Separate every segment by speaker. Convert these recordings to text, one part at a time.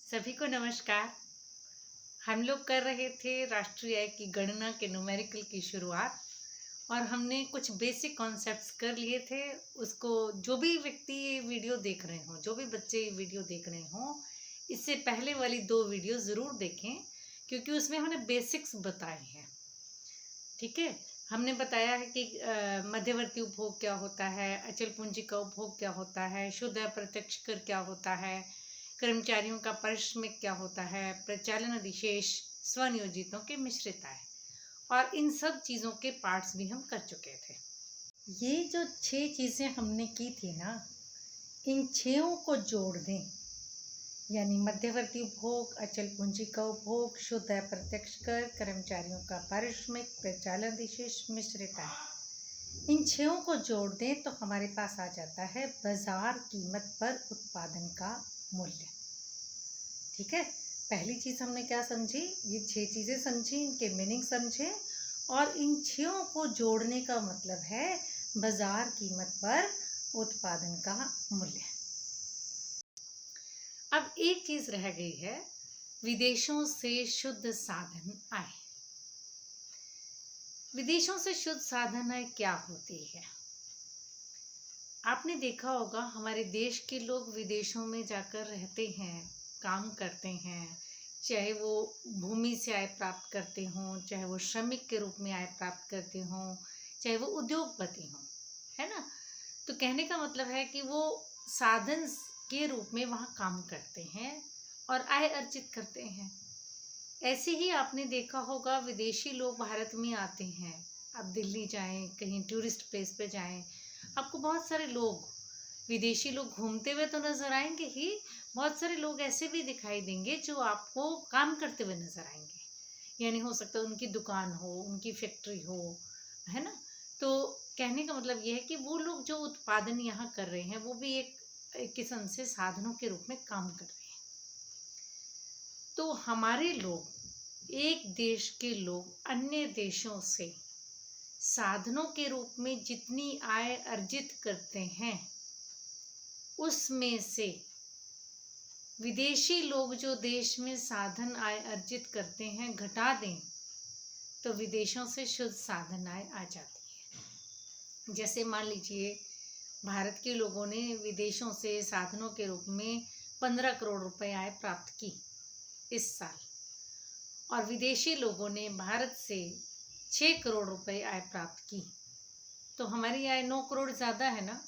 Speaker 1: सभी को नमस्कार। हम लोग कर रहे थे राष्ट्रीय आय की गणना के न्यूमेरिकल की शुरुआत और हमने कुछ बेसिक कॉन्सेप्ट्स कर लिए थे। उसको जो भी व्यक्ति ये वीडियो देख रहे हों, जो भी बच्चे ये वीडियो देख रहे हों, इससे पहले वाली 2 वीडियो ज़रूर देखें क्योंकि उसमें हमने बेसिक्स बताए हैं। ठीक है, हमने बताया है कि मध्यवर्ती उपभोग क्या होता है, अचल पूंजी का उपभोग क्या होता है, शुद्ध अप्रत्यक्ष कर क्या होता है, कर्मचारियों का पारिश्रमिक क्या होता है, प्रचालन अधिशेष, स्वनियोजितों के मिश्रित आय, और इन सब चीज़ों के पार्ट्स भी हम कर चुके थे। ये जो 6 चीज़ें हमने की थी ना, इन 6 को जोड़ दें, यानी मध्यवर्ती उपभोग, अचल पूंजी का उपभोग, शुद्ध अप्रत्यक्ष कर, कर्मचारियों का पारिश्रमिक, प्रचालन अधिशेष, मिश्रित आय, इन 6 को जोड़ दें तो हमारे पास आ जाता है बाजार कीमत पर उत्पादन का मूल्य। ठीक है, पहली चीज़ हमने क्या समझी, ये 6 चीज़ें समझी, इनके मीनिंग समझे और इन 6 को जोड़ने का मतलब है बाजार कीमत पर उत्पादन का मूल्य। अब एक चीज़ रह गई है, विदेशों से शुद्ध साधन आय। विदेशों से शुद्ध साधन आय क्या होती है? आपने देखा होगा हमारे देश के लोग विदेशों में जाकर रहते हैं, काम करते हैं, चाहे वो भूमि से आय प्राप्त करते हों, चाहे वो श्रमिक के रूप में आय प्राप्त करते हों, चाहे वो उद्योगपति हों, है ना। तो कहने का मतलब है कि वो साधन के रूप में वहाँ काम करते हैं और आय अर्जित करते हैं। ऐसे ही आपने देखा होगा विदेशी लोग भारत में आते हैं। आप दिल्ली जाएं, कहीं टूरिस्ट प्लेस पे जाएं, आपको बहुत सारे लोग, विदेशी लोग घूमते हुए तो नज़र आएंगे ही, बहुत सारे लोग ऐसे भी दिखाई देंगे जो आपको काम करते हुए नज़र आएंगे। यानी हो सकता है उनकी दुकान हो, उनकी फैक्ट्री हो, है ना। तो कहने का मतलब ये है कि वो लोग जो उत्पादन यहाँ कर रहे हैं वो भी एक किस्म से साधनों के रूप में काम कर रहे हैं। तो हमारे लोग, एक देश के लोग अन्य देशों से साधनों के रूप में जितनी आय अर्जित करते हैं उसमें से विदेशी लोग जो देश में साधन आय अर्जित करते हैं घटा दें तो विदेशों से शुद्ध साधन आय आ जाती है। जैसे मान लीजिए भारत के लोगों ने विदेशों से साधनों के रूप में 15 करोड़ रुपए आय प्राप्त की इस साल, और विदेशी लोगों ने भारत से 6 करोड़ रुपए आय प्राप्त की, तो हमारी आय 9 करोड़ ज़्यादा है ना।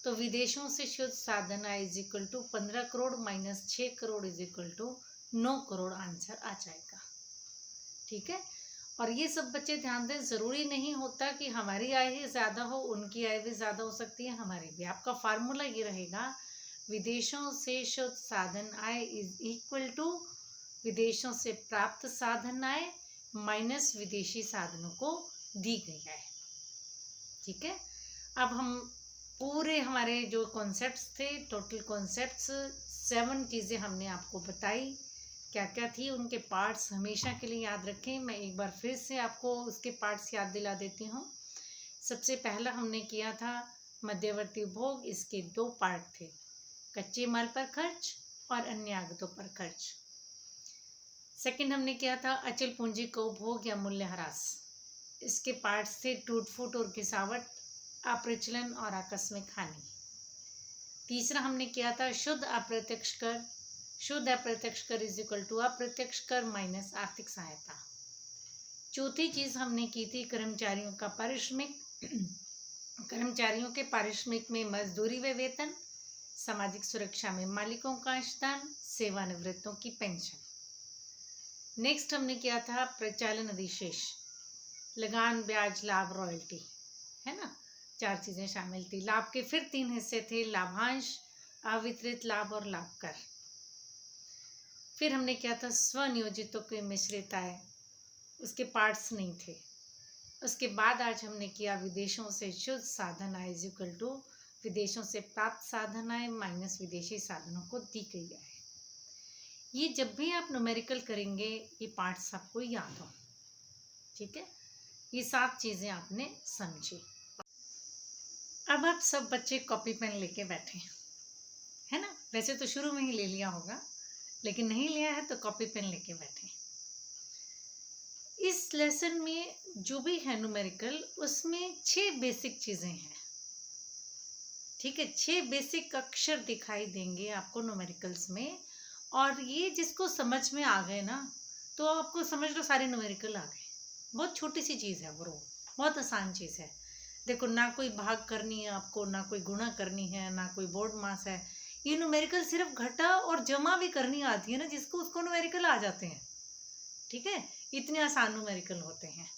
Speaker 1: तो विदेशों से शुद्ध साधन आय is equal to 15 crore minus 6 crore is equal to 9 crore answer आ जाएगा। ठीक है, और ये सब बच्चे ध्यान दें, ज़रूरी नहीं होता कि हमारी आय ही ज़्यादा हो, उनकी आय भी ज़्यादा हो सकती है, हमारी भी। आपका फार्मूला ये रहेगा, विदेशों से शुद्ध साधन आय इज इक्वल टू विदेशों से प्राप्त साधन आय माइनस विदेशी साधनों को दी गई आय। ठीक है, अब हम पूरे हमारे जो कॉन्सेप्ट्स थे, टोटल कॉन्सेप्ट्स 7 चीज़ें हमने आपको बताई, क्या क्या थी, उनके पार्ट्स हमेशा के लिए याद रखें। मैं एक बार फिर से आपको उसके पार्ट्स याद दिला देती हूँ। सबसे पहला हमने किया था मध्यवर्ती उपभोग, इसके 2 पार्ट थे, कच्चे माल पर खर्च और अन्य आगतों पर खर्च। सेकंड हमने किया था अचल पूंजी का उपभोग या मूल्यह्रास, इसके पार्ट्स थे टूट फूट और गिरावट, अप्रचलन और आकस्मिक हानि। तीसरा हमने किया था शुद्ध अप्रत्यक्ष कर, शुद्ध अप्रत्यक्ष कर इज इक्वल टू अप्रत्यक्ष कर माइनस आर्थिक सहायता। चौथी चीज हमने की थी कर्मचारियों का पारिश्रमिक, कर्मचारियों के पारिश्रमिक में मजदूरी व वेतन, सामाजिक सुरक्षा में मालिकों का अंशदान, सेवानिवृत्तों की पेंशन। नेक्स्ट हमने किया था प्रचालन अधिशेष, लगान, ब्याज, लाभ, रॉयल्टी, है ना। 4 चीज़ें शामिल थी। लाभ के फिर 3 हिस्से थे, लाभांश, अवितरित लाभ और लाभ कर। फिर हमने किया था स्वनियोजितों के मिश्रित आय, उसके पार्ट्स नहीं थे। उसके बाद आज हमने किया विदेशों से शुद्ध साधन आय इज इक्वल टू विदेशों से प्राप्त साधन आय माइनस विदेशी साधनों को दी गई आय। ये जब भी आप न्यूमेरिकल करेंगे ये पार्ट्स आपको याद हो। ठीक है, ये 7 चीज़ें आपने समझी। अब आप सब बच्चे कॉपी पेन लेके बैठे, है ना। वैसे तो शुरू में ही ले लिया होगा, लेकिन नहीं लिया है तो कॉपी पेन लेके बैठे। इस लेसन में जो भी है न्यूमेरिकल, उसमें 6 बेसिक चीजें हैं। ठीक है, 6 बेसिक अक्षर दिखाई देंगे आपको न्यूमेरिकल्स में, और ये जिसको समझ में आ गए ना, तो आपको समझ लो सारे न्यूमेरिकल आ गए। बहुत छोटी सी चीज़ है वो, बहुत आसान चीज़ है। देखो, ना कोई भाग करनी है आपको, ना कोई गुणा करनी है, ना कोई बोर्ड मास है। ये न्यूमेरिकल सिर्फ घटा और जमा भी करनी आती है ना जिसको, उसको न्यूमेरिकल आ जाते हैं। ठीक है, इतने आसान न्यूमेरिकल होते हैं।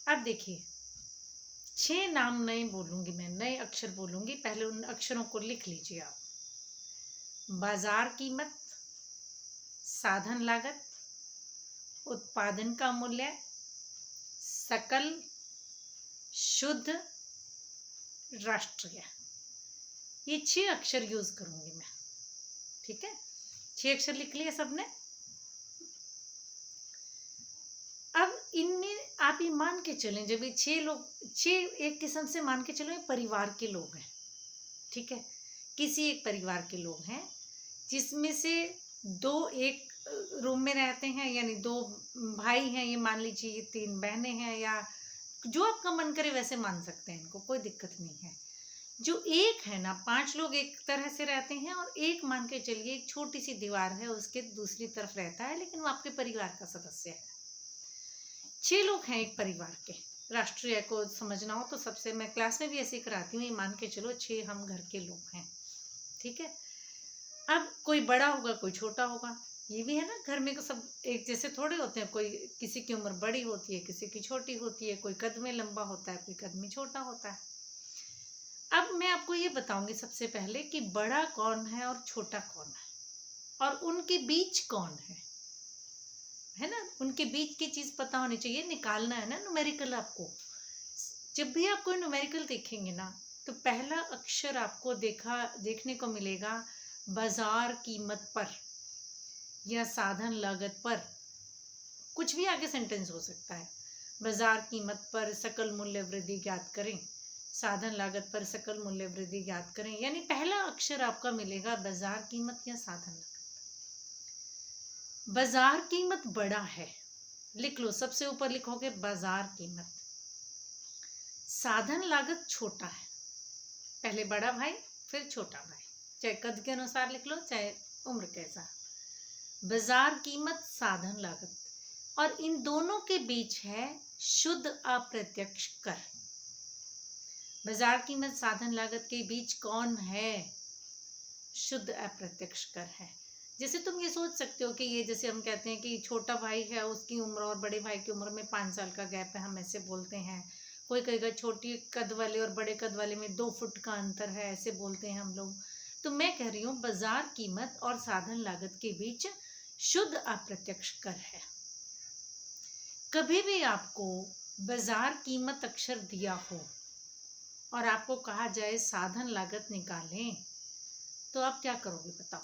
Speaker 1: अब देखिए, 6 नाम नए बोलूंगी मैं, नए अक्षर बोलूंगी, पहले उन अक्षरों को लिख लीजिए आप। बाजार कीमत, साधन लागत, उत्पादन का मूल्य, सकल, शुद्ध, राष्ट्रीय। ये 6 अक्षर यूज करूंगी मैं। ठीक है, 6 अक्षर लिख लिए सबने। अब इनमें आप ये मान के चलें, जब ये 6 लोग, 6 एक किस्म से मान के चलो ये परिवार के लोग हैं। ठीक है, किसी एक परिवार के लोग हैं, जिसमें से 2 एक रूम में रहते हैं, यानी 2 भाई हैं, ये मान लीजिए, ये 3 बहनें हैं, या जो आपका मन करे वैसे मान सकते हैं, इनको कोई दिक्कत नहीं है। जो एक है ना, 5 लोग एक तरह से रहते हैं, और एक मान के चलिए एक छोटी सी दीवार है, उसके दूसरी तरफ रहता है, लेकिन वो आपके परिवार का सदस्य है। 6 लोग हैं एक परिवार के। राष्ट्रीय को समझना हो तो सबसे, मैं क्लास में भी ऐसे ही कराती हूँ, ये मान के चलो 6 हम घर के लोग हैं। ठीक है, अब कोई बड़ा होगा, कोई छोटा होगा, ये भी है ना, घर में को सब एक जैसे थोड़े होते हैं। कोई, किसी की उम्र बड़ी होती है, किसी की छोटी होती है, कोई कद में लंबा होता है, कोई कद में छोटा होता है। अब मैं आपको ये बताऊंगी सबसे पहले कि बड़ा कौन है और छोटा कौन है, और उनके बीच कौन है ना, उनके बीच की चीज पता होनी चाहिए, निकालना है ना न्यूमेरिकल आपको। जब भी आप कोई न्यूमेरिकल देखेंगे ना, तो पहला अक्षर आपको देखने को मिलेगा बाजार कीमत पर या साधन लागत पर। कुछ भी आगे सेंटेंस हो सकता है। बाजार कीमत पर सकल मूल्य वृद्धि ज्ञात करें, साधन लागत पर सकल मूल्य वृद्धि ज्ञात करें, यानी पहला अक्षर आपका मिलेगा बाजार कीमत या साधन लागत। बाजार कीमत बड़ा है, लिख लो, सबसे ऊपर लिखोगे बाजार कीमत। साधन लागत छोटा है, पहले बड़ा भाई फिर छोटा भाई, चाहे कद के अनुसार लिख लो, चाहे उम्र के अनुसार। बाजार कीमत, साधन लागत, और इन दोनों के बीच है शुद्ध अप्रत्यक्ष कर। बाजार कीमत, साधन लागत के बीच कौन है? शुद्ध अप्रत्यक्ष कर है। जैसे तुम ये सोच सकते हो कि ये, जैसे हम कहते हैं कि छोटा भाई है, उसकी उम्र और बड़े भाई की उम्र में 5 साल का गैप है, हम ऐसे बोलते हैं। कोई कहेगा छोटी कद वाले और बड़े कद वाले में 2 फुट का अंतर है, ऐसे बोलते हैं हम लोग। तो मैं कह रही हूँ बाजार कीमत और साधन लागत के बीच शुद्ध अप्रत्यक्ष कर है। कभी भी आपको बाजार कीमत अक्षर दिया हो और आपको कहा जाए साधन लागत निकालें, तो आप क्या करोगे बताओ?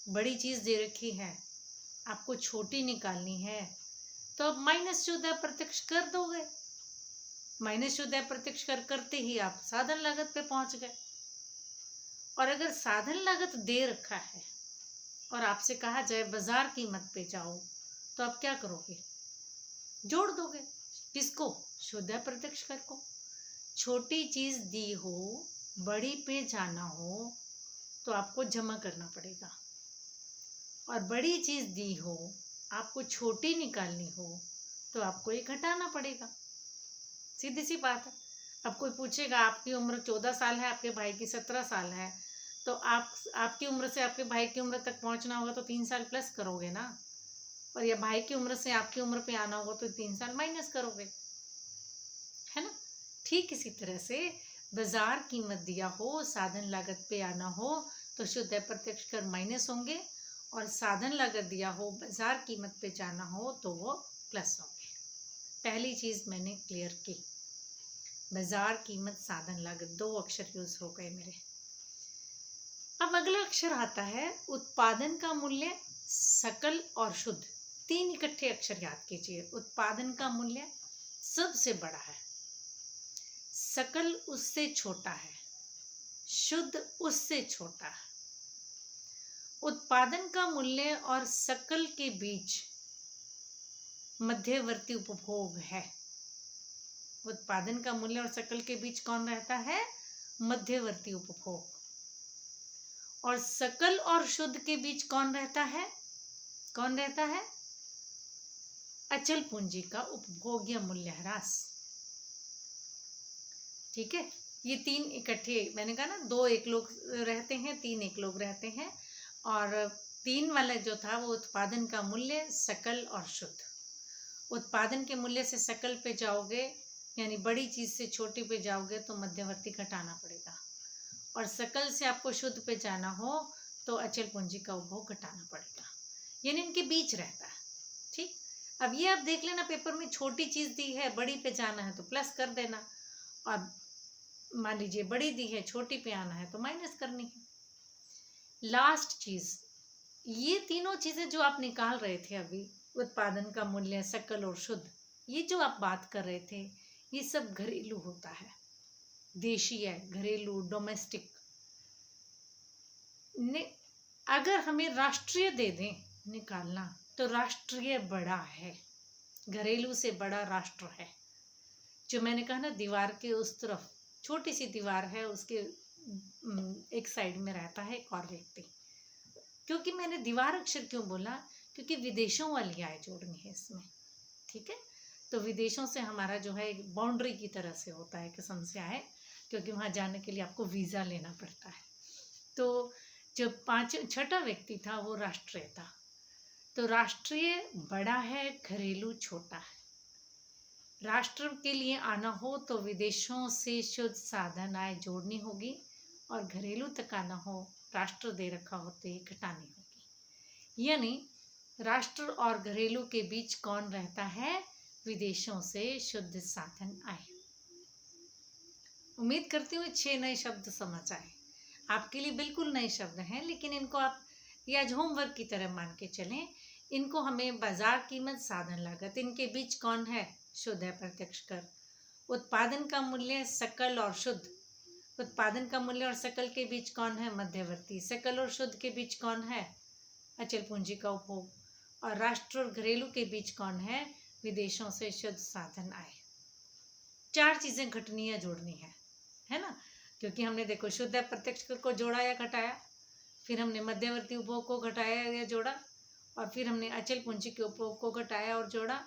Speaker 1: बड़ी चीज दे रखी है, आपको छोटी निकालनी है, तो अब माइनस शुद्ध अप्रत्यक्ष कर दोगे। माइनस शुद्ध अप्रत्यक्ष कर करते ही आप साधन लागत पे पहुंच गए। और अगर साधन लागत दे रखा है और आपसे कहा जाए बाजार कीमत पे जाओ, तो आप क्या करोगे? जोड़ दोगे। किसको? शुद्ध अप्रत्यक्ष कर को। छोटी चीज दी हो, बड़ी पे जाना हो, तो आपको जमा करना पड़ेगा, और बड़ी चीज दी हो, आपको छोटी निकालनी हो, तो आपको ये घटाना पड़ेगा। सीधी सी बात है। अब कोई पूछेगा आपकी उम्र 14 साल है, आपके भाई की 17 साल है, तो आपकी उम्र से आपके भाई की उम्र तक पहुंचना होगा तो 3 साल प्लस करोगे ना, और या भाई की उम्र से आपकी उम्र पे आना होगा तो 3 साल माइनस करोगे, है ना। ठीक इसी तरह से बाजार कीमत दिया हो, साधन लागत पे आना हो, तो शुद्ध अप्रत्यक्ष कर माइनस होंगे, और साधन लागत दिया हो, बाजार कीमत पे जाना हो, तो वो प्लस होंगे। पहली चीज मैंने क्लियर की। बाजार कीमत, साधन लागत, 2 अक्षर यूज हो गए मेरे। अब अगला अक्षर आता है उत्पादन का मूल्य, सकल और शुद्ध। 3 इकट्ठे अक्षर याद कीजिए। उत्पादन का मूल्य सबसे बड़ा है, सकल उससे छोटा है, शुद्ध उससे छोटा है। उत्पादन का मूल्य और सकल के बीच मध्यवर्ती उपभोग है। उत्पादन का मूल्य और सकल के बीच कौन रहता है? मध्यवर्ती उपभोग। और सकल और शुद्ध के बीच कौन रहता है? कौन रहता है? अचल पूंजी का उपभोग या मूल्यह्रास। ठीक है, ये तीन इकट्ठे, मैंने कहा ना, दो एक लोग रहते हैं, तीन एक लोग रहते हैं, और तीन वाला जो था वो उत्पादन का मूल्य, सकल और शुद्ध। उत्पादन के मूल्य से सकल पे जाओगे, यानी बड़ी चीज से छोटी पे जाओगे तो मध्यवर्ती घटाना पड़ेगा, और सकल से आपको शुद्ध पे जाना हो तो अचल पूंजी का उपभोग घटाना पड़ेगा, यानी इनके बीच रहता है। ठीक, अब ये आप देख लेना, पेपर में छोटी चीज दी है, बड़ी पे जाना है तो प्लस कर देना, और मान लीजिए बड़ी दी है, छोटी पे आना है तो माइनस करनी है। लास्ट चीज, ये तीनों चीजें जो आप निकाल रहे थे अभी, उत्पादन का मूल्य, सकल और शुद्ध, ये जो आप बात कर रहे थे, ये सब घरेलू होता है, देशी है, घरेलू, डोमेस्टिक। अगर हमें राष्ट्रीय दे दें निकालना तो राष्ट्रीय बड़ा है, घरेलू से बड़ा राष्ट्र है। जो मैंने कहा ना, दीवार के उस तरफ छोटी सी दीवार है, उसके एक साइड में रहता है एक और व्यक्ति। क्योंकि मैंने दीवार अक्षर क्यों बोला? क्योंकि विदेशों वाली आय जोड़नी है इसमें। ठीक है, तो विदेशों से हमारा जो है एक बाउंड्री की तरह से होता है, किस्म से आए, क्योंकि वहाँ जाने के लिए आपको वीज़ा लेना पड़ता है। तो जो छठा व्यक्ति था वो राष्ट्रीय था। तो राष्ट्रीय बड़ा है, घरेलू छोटा है। राष्ट्र के लिए आना हो तो विदेशों से शुद्ध साधन आय जोड़नी होगी, और घरेलू तक आना हो, राष्ट्र दे रखा हो तो ये घटानी होगी। यानी राष्ट्र और घरेलू के बीच कौन रहता है? विदेशों से शुद्ध साधन आय। उम्मीद करती हूँ 6 नए शब्द समझ आए। आपके लिए बिल्कुल नए शब्द हैं, लेकिन इनको आप ये आज होमवर्क की तरह मान के चलें। इनको हमें बाजार कीमत, साधन लागत, इनके बीच कौन है? शुद्ध है, प्रत्यक्ष कर। उत्पादन का मूल्य, सकल और शुद्ध, उत्पादन का मूल्य और सकल के बीच कौन है? मध्यवर्ती। सकल और शुद्ध के बीच कौन है? अचल पूंजी का उपभोग। और राष्ट्र और घरेलू के बीच कौन है? विदेशों से शुद्ध साधन आय। 4 चीजें घटनी या जोड़नी है ना? क्योंकि हमने देखो शुद्ध प्रत्यक्ष कर को जोड़ा या घटाया, फिर हमने मध्यवर्ती उपभोग को घटाया या जोड़ा, और फिर हमने अचल पूंजी के उपभोग को घटाया और जोड़ा,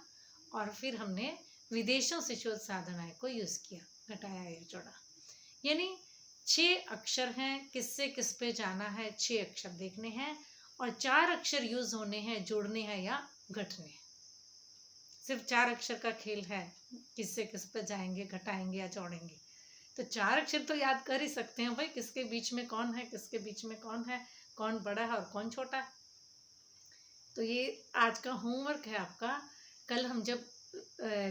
Speaker 1: और फिर हमने विदेशों से शुद्ध साधन आय को यूज किया, घटाया या जोड़ा। यानी 6 अक्षर हैं, किससे किस पे जाना है, 6 अक्षर देखने हैं, और 4 अक्षर यूज होने हैं, जोड़ने हैं या घटने। सिर्फ 4 अक्षर का खेल है, किससे किस पे जाएंगे, घटाएंगे या जोड़ेंगे। तो 4 अक्षर तो याद कर ही सकते हैं भाई, किसके बीच में कौन है, किसके बीच में कौन है, कौन बड़ा है और कौन छोटा है। तो ये आज का होमवर्क है आपका। कल हम जब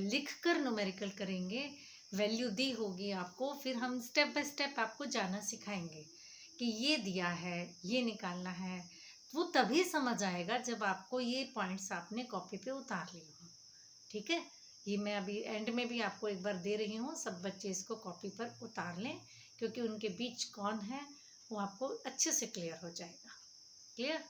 Speaker 1: लिख कर न्यूमेरिकल करेंगे, वैल्यू दी होगी आपको, फिर हम स्टेप बाय स्टेप आपको जाना सिखाएंगे कि ये दिया है, ये निकालना है। वो तभी समझ आएगा जब आपको ये पॉइंट्स आपने कॉपी पे उतार लिए हो। ठीक है, ये मैं अभी एंड में भी आपको एक बार दे रही हूँ, सब बच्चे इसको कॉपी पर उतार लें, क्योंकि उनके बीच कौन है वो आपको अच्छे से क्लियर हो जाएगा। क्लियर?